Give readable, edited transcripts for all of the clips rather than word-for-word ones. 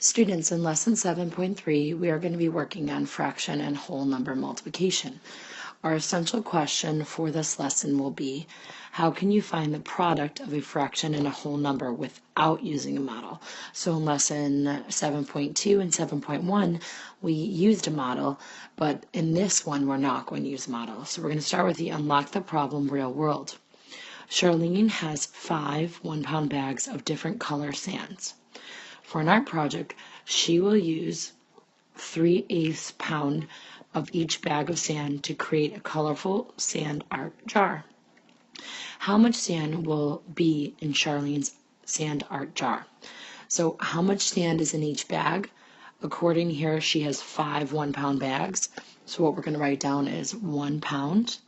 Students, in lesson 7.3, we are going to be working on fraction and whole number multiplication. Our essential question for this lesson will be, how can you find the product of a fraction and a whole number without using a model? So in lesson 7.2 and 7.1, we used a model, but in this one, we're not going to use a model. So we're going to start with the unlock the problem real world. Charlene has 5 1-pound bags of different color sands. For an art project, she will use 3/8 pound of each bag of sand to create a colorful sand art jar. How much sand will be in Charlene's sand art jar? So how much sand is in each bag? According here, she has 5 1-pound bags. So what we're going to write down is 1 pound.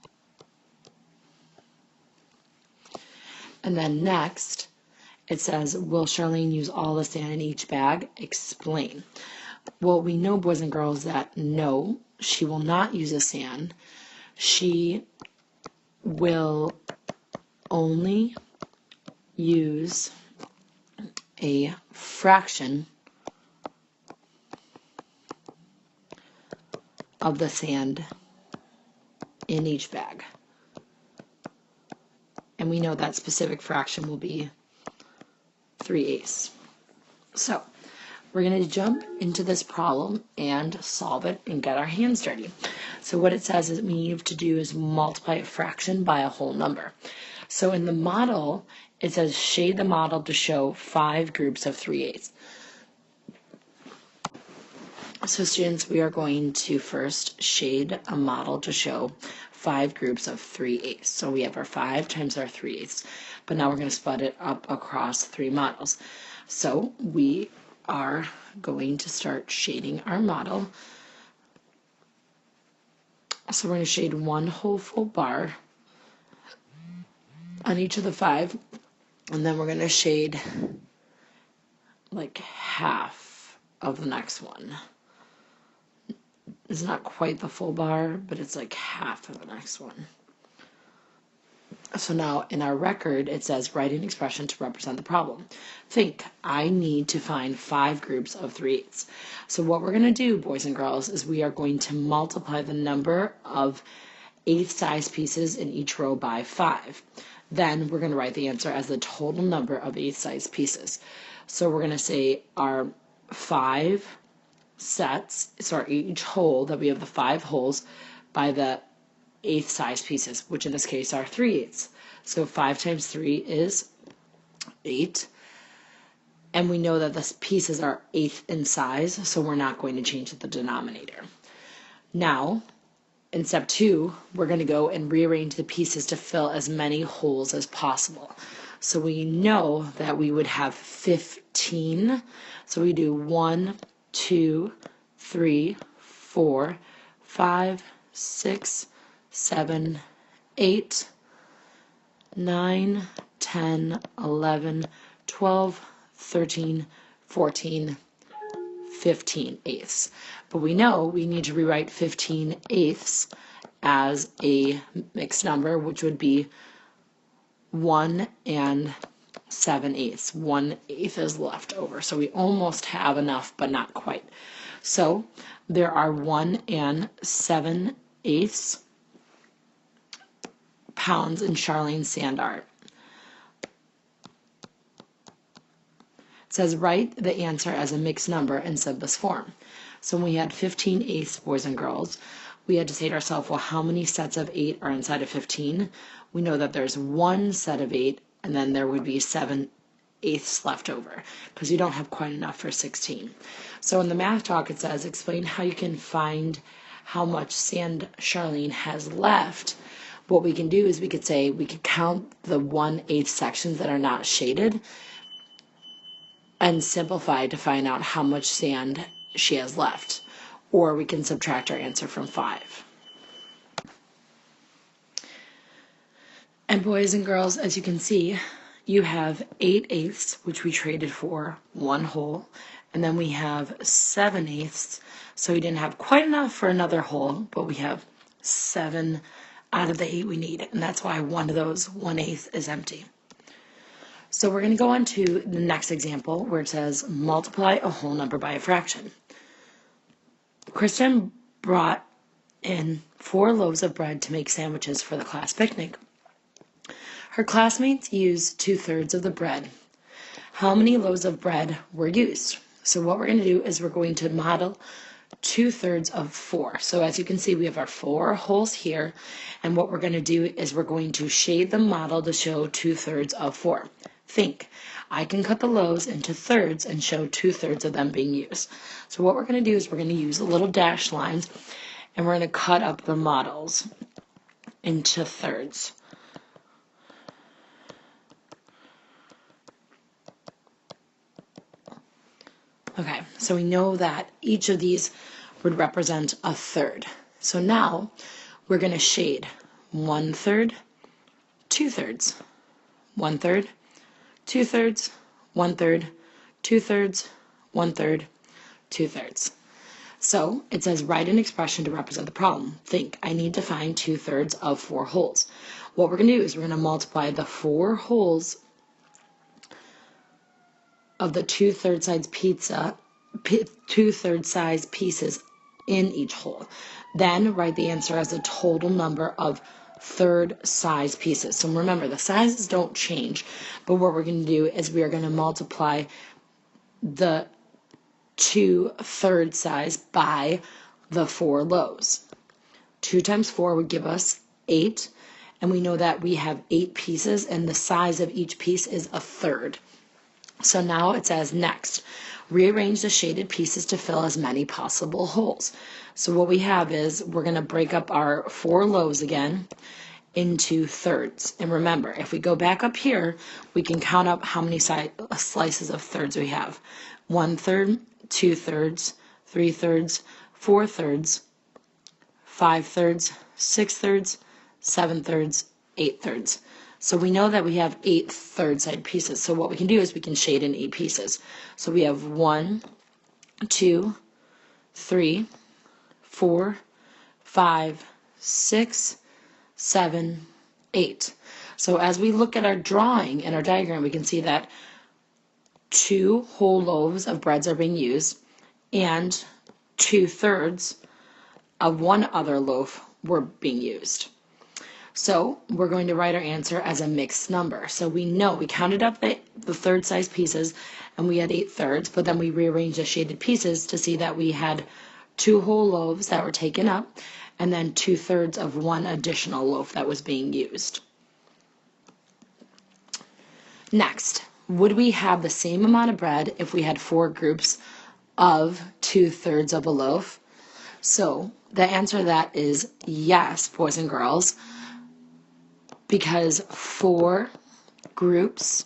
And then next, it says, will Charlene use all the sand in each bag? Explain. Well, we know, boys and girls, that no, she will not use the sand. She will only use a fraction of the sand in each bag. And we know that specific fraction will be 3/8. So we're going to jump into this problem and solve it and get our hands dirty. So what it says is we need to do is multiply a fraction by a whole number. So in the model, it says shade the model to show 5 groups of 3/8. So students, we are going to first shade a model to show 5 groups of 3/8. So we have our 5 times our 3/8. But now we're going to split it up across 3 models. So we are going to start shading our model. So we're going to shade 1 whole full bar on each of the 5. And then we're going to shade like half of the next one. It's not quite the full bar, but it's like half of the next one. So now in our record, it says write an expression to represent the problem. Think, I need to find 5 groups of 3/8. So what we're going to do, boys and girls, is we are going to multiply the number of 1/8 size pieces in each row by 5. Then we're going to write the answer as the total number of 1/8 size pieces. So we're going to say our 5 sets, so each hole that we have the 5 holes by the 1/8 size pieces, which in this case are 3/8. So 5 times 3 is 8. And we know that the pieces are 1/8 in size, so we're not going to change the denominator. Now, in step 2, we're going to go and rearrange the pieces to fill as many holes as possible. So we know that we would have 15. So we do 1, 2, 3, 4, 5, 6, 7, 8, 9, 10, 11, 12, 13, 14, 15/8. But we know we need to rewrite 15/8 as a mixed number, which would be 1 and 7/8. 1/8 is left over. So we almost have enough, but not quite. So there are 1 and 7/8 pounds in Charlene's sand art. It says write the answer as a mixed number in simplest form. So when we had 15/8, boys and girls, we had to say to ourselves, well, how many sets of 8 are inside of 15? We know that there's 1 set of 8, and then there would be 7/8 left over, because you don't have quite enough for 16. So in the math talk, it says explain how you can find how much sand Charlene has left. What we can do is we could say we could count the 1/8 sections that are not shaded and simplify to find out how much sand she has left. Or we can subtract our answer from 5. And boys and girls, as you can see, you have 8/8, which we traded for 1 whole, and then we have 7/8, so we didn't have quite enough for another whole, but we have 7 out of the 8 we need, and that's why one of those 1/8 is empty. So we're going to go on to the next example where it says multiply a whole number by a fraction. Kristen brought in 4 loaves of bread to make sandwiches for the class picnic. Her classmates used 2/3 of the bread. How many loaves of bread were used? So what we're going to do is we're going to model 2/3 of 4. So as you can see, we have our 4 holes here, and what we're going to do is we're going to shade the model to show 2/3 of 4. Think, I can cut the loaves into thirds and show 2/3 of them being used. So what we're going to do is we're going to use the little dashed lines, and we're going to cut up the models into thirds. Okay, so we know that each of these would represent a third. So now we're going to shade 1/3, 2/3, 1/3, 2/3, 1/3, 2/3, 1/3, 2/3. So it says write an expression to represent the problem. Think, I need to find 2/3 of 4 holes. What we're going to do is we're going to multiply the 4 holes of the 2/3 size pizza, 2/3 size pieces in each hole. Then write the answer as a total number of third size pieces. So remember, the sizes don't change, but what we're going to do is we are going to multiply the 2/3 size by the 4 loaves. 2 times 4 would give us 8, and we know that we have 8 pieces, and the size of each piece is a third. So now it says next, rearrange the shaded pieces to fill as many possible holes. So what we have is we're going to break up our 4 loaves again into thirds. And remember, if we go back up here, we can count up how many slices of thirds we have. 1/3, 2/3, 3/3, 4/3, 5/3, 6/3, 7/3, 8/3. So we know that we have 8 third-side pieces. So what we can do is we can shade in 8 pieces. So we have 1, 2, 3, 4, 5, 6, 7, 8. So as we look at our drawing in our diagram, we can see that 2 whole loaves of breads are being used, and 2/3 of one other loaf were being used. So we're going to write our answer as a mixed number. So we know we counted up the third size pieces and we had 8 thirds, but then we rearranged the shaded pieces to see that we had 2 whole loaves that were taken up and then 2/3 of one additional loaf that was being used. Next, would we have the same amount of bread if we had 4 groups of 2/3 of a loaf? So the answer to that is yes, boys and girls, because 4 groups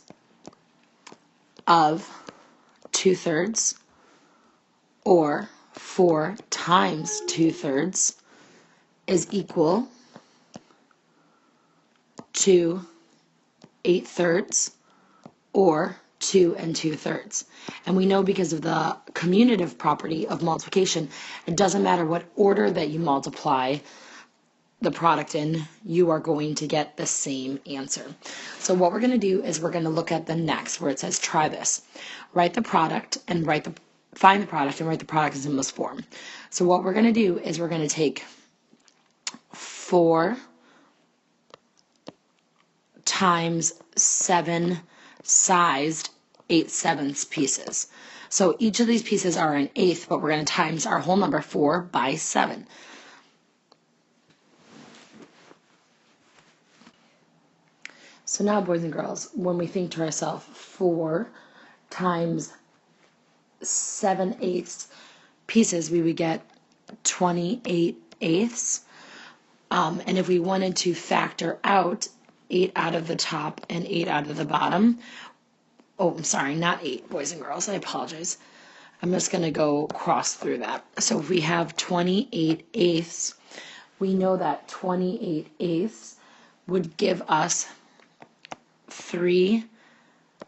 of 2/3 or 4 times 2/3 is equal to 8 thirds or 2 2/3. And we know because of the commutative property of multiplication, it doesn't matter what order that you multiply the product in, you are going to get the same answer. So what we're going to do is we're going to look at the next where it says try this. Write the product and find the product and write the product in simplest form. So what we're going to do is we're going to take 4 times 7 sized 8/7 pieces. So each of these pieces are an eighth, but we're going to times our whole number 4 by 7. So now, boys and girls, when we think to ourselves, 4 times 7/8 pieces, we would get 28/8. And if we wanted to factor out 8 out of the top and 8 out of the bottom, oh, I'm sorry, not 8, boys and girls, I apologize. I'm just going to go cross through that. So if we have 28/8, we know that 28/8 would give us 3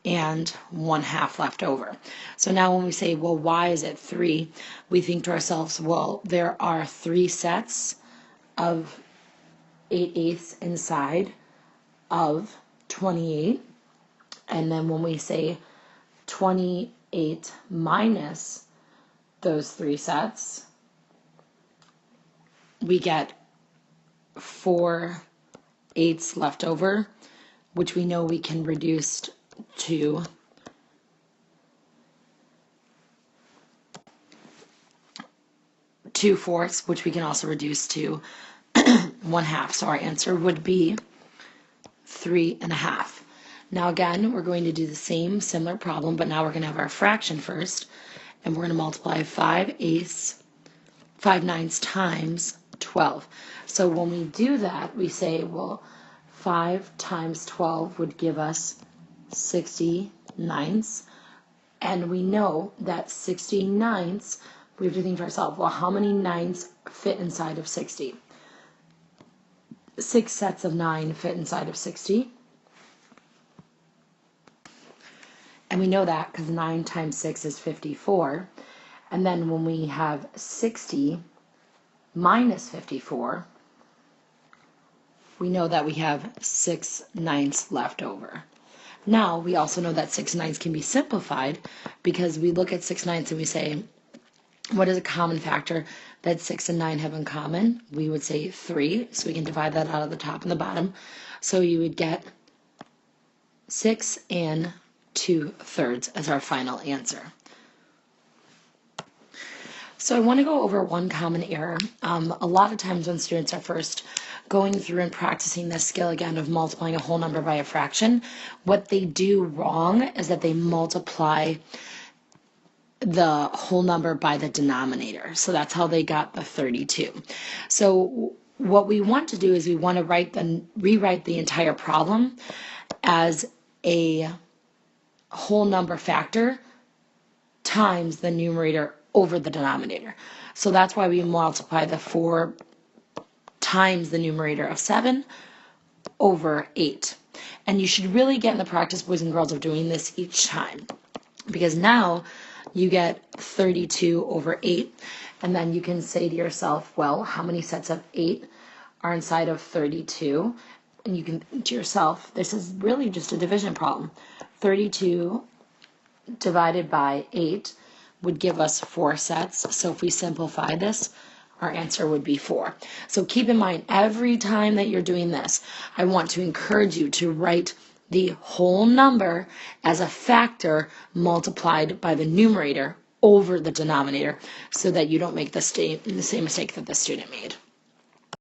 1/2 left over. So now when we say, well, why is it 3? We think to ourselves, well, there are 3 sets of 8/8 inside of 28. And then when we say 28 minus those 3 sets, we get 4 eighths left over, which we know we can reduce to 2/4, which we can also reduce to 1/2. So our answer would be 3.5. Now again, we're going to do the same similar problem, but now we're going to have our fraction first, and we're going to multiply 5/9 times 12. So when we do that, we say, well, 5 times 12 would give us 60/9, and we know that 60/9, we have to think to ourselves, well, how many 9s fit inside of 60? 6 sets of 9 fit inside of 60. And we know that because 9 times 6 is 54. And then when we have 60 minus 54, we know that we have 6/9 left over. Now, we also know that 6/9 can be simplified because we look at 6/9 and we say, what is a common factor that 6 and 9 have in common? We would say 3, so we can divide that out of the top and the bottom. So you would get 6 and 2/3 as our final answer. So I want to go over one common error. A lot of times when students are first going through and practicing this skill again of multiplying a whole number by a fraction, what they do wrong is that they multiply the whole number by the denominator. So that's how they got the 32. So what we want to do is we want to rewrite the entire problem as a whole number factor times the numerator over the denominator. So that's why we multiply the 4 times the numerator of 7 over 8. And you should really get in the practice, boys and girls, of doing this each time, because now you get 32 over 8, and then you can say to yourself, well, how many sets of 8 are inside of 32? And you can think to yourself, this is really just a division problem. 32 divided by 8 would give us 4 sets. So if we simplify this, our answer would be 4. So keep in mind, every time that you're doing this, I want to encourage you to write the whole number as a factor multiplied by the numerator over the denominator so that you don't make the same mistake that the student made.